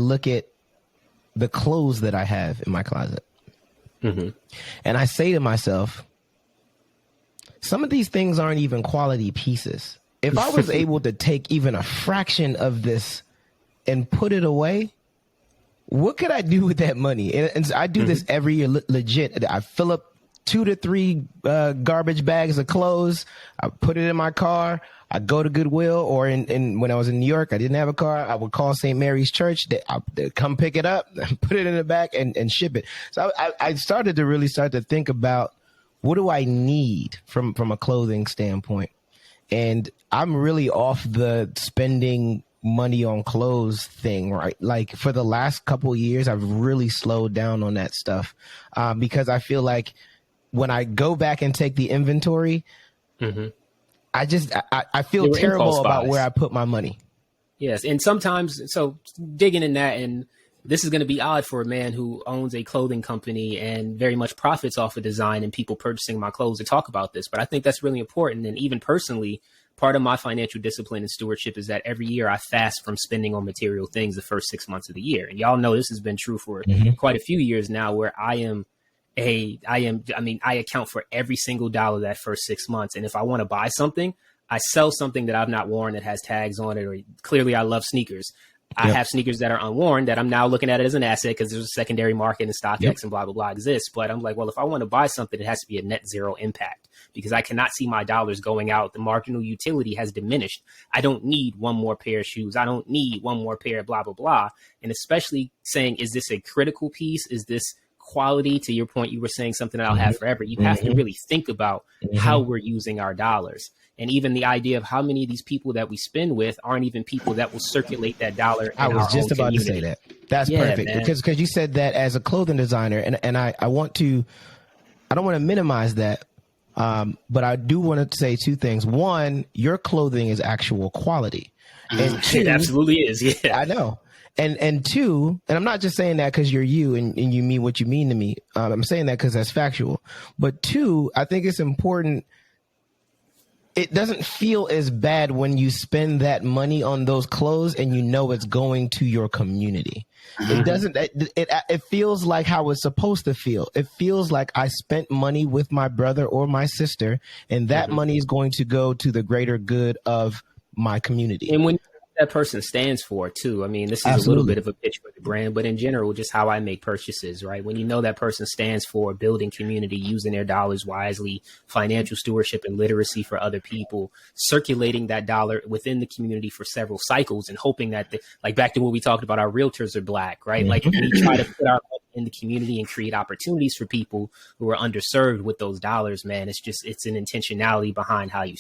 look at the clothes that I have in my closet. Mm-hmm. And I say to myself, some of these things aren't even quality pieces. If I was able to take even a fraction of this and put it away, what could I do with that money? And I do this every year, legit. I fill up 2 to 3 garbage bags of clothes. I put it in my car. I go to Goodwill, or when I was in New York, I didn't have a car. I would call St. Mary's Church. They'd come pick it up, put it in the back, and ship it. So I started to think about, what do I need from a clothing standpoint? And I'm really off the spending money on clothes thing, right? Like, for the last couple of years, I've really slowed down on that stuff because I feel like when I go back and take the inventory, I feel terrible about where I put my money. Yes. And sometimes, so digging in that, and this is going to be odd for a man who owns a clothing company and very much profits off of design and people purchasing my clothes, to talk about this. But I think that's really important. And even personally, part of my financial discipline and stewardship is that every year I fast from spending on material things the first 6 months of the year. And y'all know this has been true for quite a few years now, where I account for every single dollar that first 6 months. And if I want to buy something, I sell something that I've not worn that has tags on it, or clearly I love sneakers. I have sneakers that are unworn that I'm now looking at it as an asset because there's a secondary market and StockX and blah, blah, blah exists. But I'm like, well, if I want to buy something, it has to be a net zero impact, because I cannot see my dollars going out. The marginal utility has diminished. I don't need one more pair of shoes. I don't need one more pair of blah, blah, blah. And especially saying, is this a critical piece? Is this quality? To your point, you were saying something that I'll have forever. You have to really think about how we're using our dollars. And even the idea of how many of these people that we spend with aren't even people that will circulate that dollar. I was just about to say that. That's perfect. Because you said that as a clothing designer, and I don't want to minimize that. But I do want to say 2 things. One, your clothing is actual quality. And 2, it absolutely is. Yeah, I know. And 2, and I'm not just saying that because you're you and you mean what you mean to me. I'm saying that because that's factual. But 2, I think it's important. It doesn't feel as bad when you spend that money on those clothes and you know it's going to your community. It doesn't. It feels like how it's supposed to feel. It feels like I spent money with my brother or my sister, and that money is going to go to the greater good of my community. And when that person stands for too. I mean, this is a little bit of a pitch for the brand, but in general, just how I make purchases, right? When you know that person stands for building community, using their dollars wisely, financial stewardship and literacy for other people, circulating that dollar within the community for several cycles and hoping that, like back to what we talked about, our realtors are Black, right? Like we try to put our money in the community and create opportunities for people who are underserved with those dollars, man. It's an intentionality behind how you